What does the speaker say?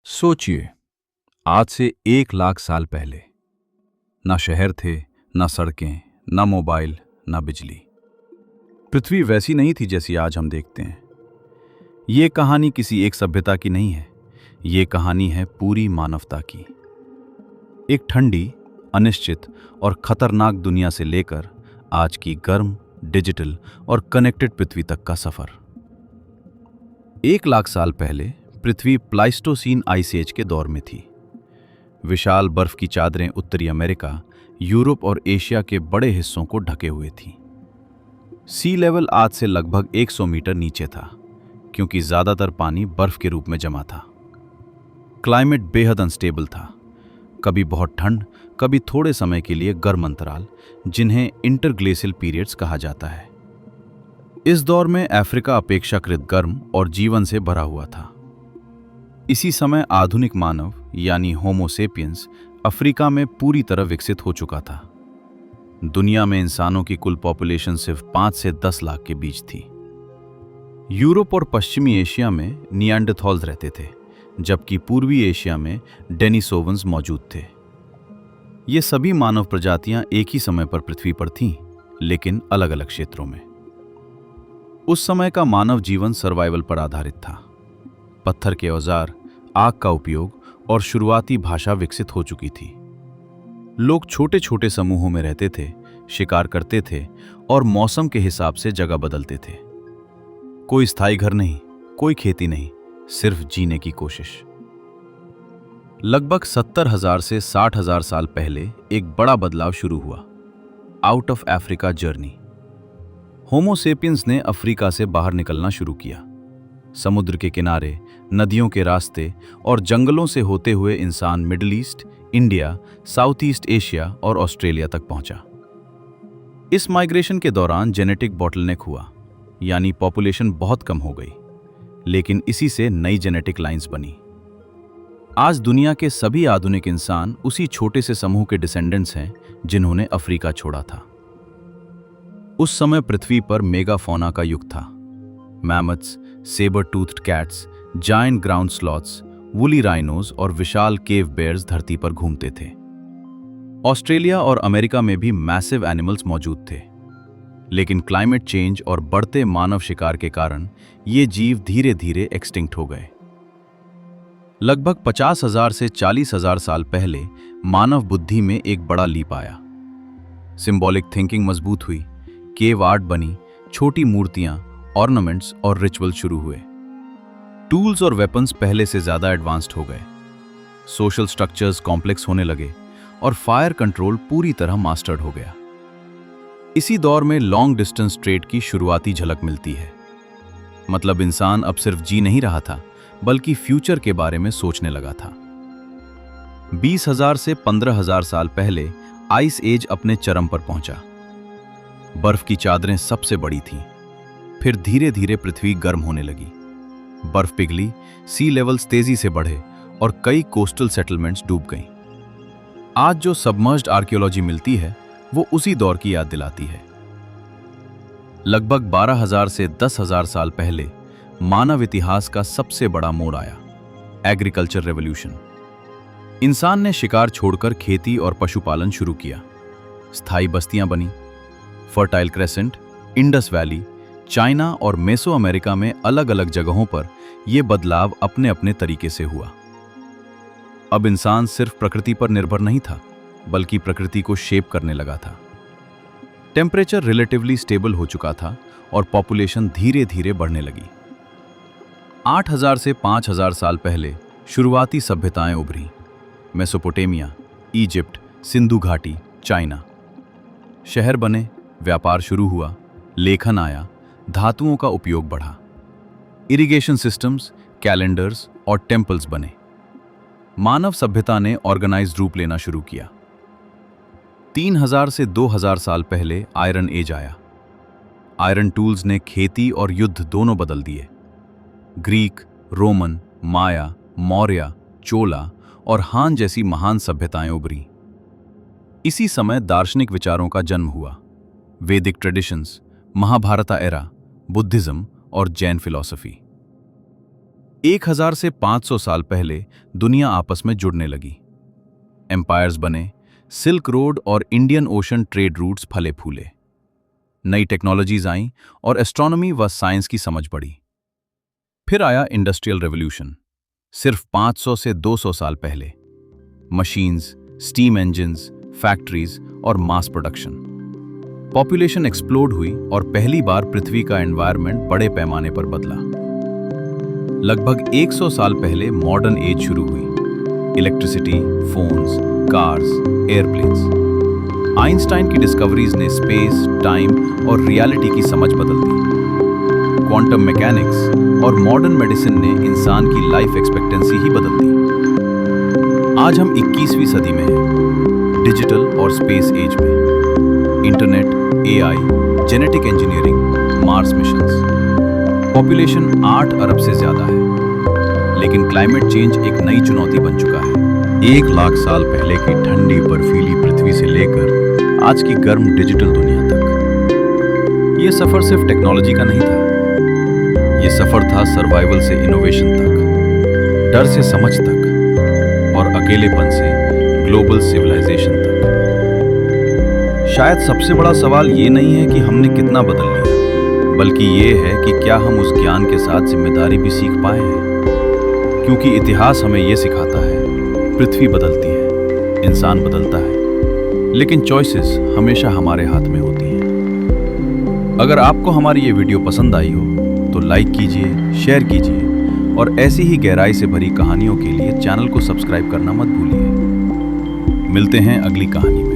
सोचिए, आज से 1 लाख साल पहले ना शहर थे, ना सड़कें, ना मोबाइल, ना बिजली। पृथ्वी वैसी नहीं थी जैसी आज हम देखते हैं। ये कहानी किसी एक सभ्यता की नहीं है, ये कहानी है पूरी मानवता की। एक ठंडी, अनिश्चित और खतरनाक दुनिया से लेकर आज की गर्म, डिजिटल और कनेक्टेड पृथ्वी तक का सफर। 1 लाख साल पहले पृथ्वी प्लाइस्टोसीन आइस एज के दौर में थी। विशाल बर्फ की चादरें उत्तरी अमेरिका, यूरोप और एशिया के बड़े हिस्सों को ढके हुए थीं। सी लेवल आज से लगभग 100 मीटर नीचे था, क्योंकि ज्यादातर पानी बर्फ के रूप में जमा था। क्लाइमेट बेहद अनस्टेबल था, कभी बहुत ठंड, कभी थोड़े समय के लिए गर्म अंतराल, जिन्हें इंटरग्लेशियल पीरियड्स कहा जाता है। इस दौर में अफ्रीका अपेक्षाकृत गर्म और जीवन से भरा हुआ था। इसी समय आधुनिक मानव यानी होमो सेपियंस अफ्रीका में पूरी तरह विकसित हो चुका था। दुनिया में इंसानों की कुल पॉपुलेशन सिर्फ 5 से 10 लाख के बीच थी। यूरोप और पश्चिमी एशिया में नियांडरथॉल्स रहते थे, जबकि पूर्वी एशिया में डेनिसोवन्स मौजूद थे। ये सभी मानव प्रजातियां एक ही समय पर पृथ्वी पर थीं, लेकिन अलग अलग क्षेत्रों में। उस समय का मानव जीवन सर्वाइवल पर आधारित था। पत्थर के औजार, आग का उपयोग और शुरुआती भाषा विकसित हो चुकी थी। लोग छोटे छोटे समूहों में रहते थे, शिकार करते थे और मौसम के हिसाब से जगह बदलते थे। कोई स्थायी घर नहीं, कोई खेती नहीं, सिर्फ जीने की कोशिश। लगभग 70,000 से 60,000 साल पहले एक बड़ा बदलाव शुरू हुआ, out of Africa journey. Homo sapiens ने अफ्रीका से बाहर निकलना शुरू किया। समुद्र के किनारे, नदियों के रास्ते और जंगलों से होते हुए इंसान middle east, India, south east Asia और ऑस्ट्रेलिया तक पहुंचा। इस माइग्रेशन के दौरान जेनेटिक बॉटलनेक हुआ, यानी पॉपुलेशन बहुत कम हो गई, लेकिन इसी से नई जेनेटिक लाइंस बनी। आज दुनिया के सभी आधुनिक इंसान उसी छोटे से समूह के डिसेंडेंट्स हैं जिन्होंने अफ्रीका छोड़ा था। उस समय पृथ्वी पर मेगाफौना का युग था। Mammoths, sabre toothed cats, giant ground sloths, woolly rhinos और विशाल केव बेयर्स धरती पर घूमते थे। ऑस्ट्रेलिया और अमेरिका में भी मैसिव एनिमल्स मौजूद थे, लेकिन क्लाइमेट चेंज और बढ़ते मानव शिकार के कारण ये जीव धीरे धीरे एक्सटिंक्ट हो गए। लगभग 50,000 से 40,000 साल पहले मानव बुद्धि में एक बड़ा लीप आया। सिंबॉलिक थिंकिंग मजबूत हुई, केव आर्ट बनी, छोटी मूर्तियां, ऑर्नामेंट्स और रिचुअल शुरू हुए। टूल्स और वेपन्स पहले से ज्यादा एडवांस्ड हो गए। सोशल स्ट्रक्चर्स कॉम्प्लेक्स होने लगे और फायर कंट्रोल पूरी तरह मास्टर्ड हो गया। इसी दौर में लॉन्ग डिस्टेंस ट्रेड की शुरुआती झलक मिलती है। मतलब इंसान अब सिर्फ जी नहीं रहा था, बल्कि फ्यूचर के बारे में सोचने लगा था। 20,000 से 15,000 साल पहले आइस एज अपने चरम पर पहुंचा। बर्फ की चादरें सबसे बड़ी थीं। फिर धीरे धीरे पृथ्वी गर्म होने लगी। बर्फ पिघली, सी लेवल्स तेजी से बढ़े और कई कोस्टल सेटलमेंट्स डूब गईं। आज जो सबमर्ज्ड आर्कियोलॉजी मिलती है, वो उसी दौर की याद दिलाती है। लगभग 12,000 से 10,000 साल पहले मानव इतिहास का सबसे बड़ा मोड़ आया, एग्रीकल्चर रेवोल्यूशन। इंसान ने शिकार छोड़कर खेती और पशुपालन शुरू किया। स्थायी बस्तियां बनी। Fertile crescent, Indus valley, China और मेसो अमेरिका में अलग अलग जगहों पर यह बदलाव अपने अपने तरीके से हुआ। अब इंसान सिर्फ प्रकृति पर निर्भर नहीं था, बल्कि प्रकृति को शेप करने लगा था। टेम्परेचर रिलेटिवली स्टेबल हो चुका था और पॉपुलेशन धीरे धीरे बढ़ने लगी। 8,000 से 5,000 साल पहले शुरुआती सभ्यताएं उभरी। मेसोपोटामिया, इजिप्ट, सिंधु घाटी, चाइना। शहर बने, व्यापार शुरू हुआ, लेखन आया, धातुओं का उपयोग बढ़ा। इरिगेशन सिस्टम्स, कैलेंडर्स और टेम्पल्स बने। मानव सभ्यता ने ऑर्गेनाइज्ड रूप लेना शुरू किया। 3,000 से 2,000 साल पहले आयरन एज आया। आयरन टूल्स ने खेती और युद्ध दोनों बदल दिए। ग्रीक, रोमन, माया, मौर्य, चोला और हान जैसी महान सभ्यताएं उभरी। इसी समय दार्शनिक विचारों का जन्म हुआ। वैदिक ट्रेडिशंस, महाभारत एरा, बुद्धिज्म और जैन फिलॉसफी। 1000 से 500 साल पहले दुनिया आपस में जुड़ने लगी। एम्पायर्स बने, सिल्क रोड और इंडियन ओशन ट्रेड रूट्स फले फूले। नई टेक्नोलॉजीज आईं और एस्ट्रोनॉमी व साइंस की समझ बढ़ी। फिर आया इंडस्ट्रियल रेवोल्यूशन, सिर्फ 500 से 200 साल पहले। मशीन्स, स्टीम इंजन्स, फैक्ट्रीज और मास प्रोडक्शन। पॉपुलेशन एक्सप्लोड हुई और पहली बार पृथ्वी का एनवायरनमेंट बड़े पैमाने पर बदला। लगभग 100 साल पहले मॉडर्न एज शुरू हुई। Electricity, phones, cars, airplanes. Einstein की डिस्कवरीज ने स्पेस, टाइम और रियलिटी की समझ बदल दी। क्वांटम मैकेनिक्स और मॉडर्न मेडिसिन ने इंसान की लाइफ एक्सपेक्टेंसी ही बदल दी। आज हम 21वीं सदी में हैं, डिजिटल और स्पेस एज में। Internet, AI, genetic engineering, Mars missions. Population 8 अरब से ज्यादा है, लेकिन क्लाइमेट चेंज एक नई चुनौती बन चुका है। 1 लाख साल पहले की ठंडी बर्फीली पृथ्वी से लेकर आज की गर्म डिजिटल दुनिया तक। ये सफर सिर्फ टेक्नोलॉजी का नहीं था, ये सफर था सर्वाइवल से इनोवेशन तक, डर से समझ तक और अकेलेपन से ग्लोबल सिविलाइजेशन तक। शायद सबसे बड़ा सवाल ये नहीं है कि हमने कितना बदल लिया, बल्कि ये है कि क्या हम उस ज्ञान के साथ जिम्मेदारी भी सीख पाए हैं। क्योंकि इतिहास हमें ये सिखाता है, पृथ्वी बदलती है, इंसान बदलता है, लेकिन चॉइसेस हमेशा हमारे हाथ में होती हैं। अगर आपको हमारी ये वीडियो पसंद आई हो तो लाइक कीजिए, शेयर कीजिए और ऐसी ही गहराई से भरी कहानियों के लिए चैनल को सब्सक्राइब करना मत भूलिए। मिलते हैं अगली कहानी में।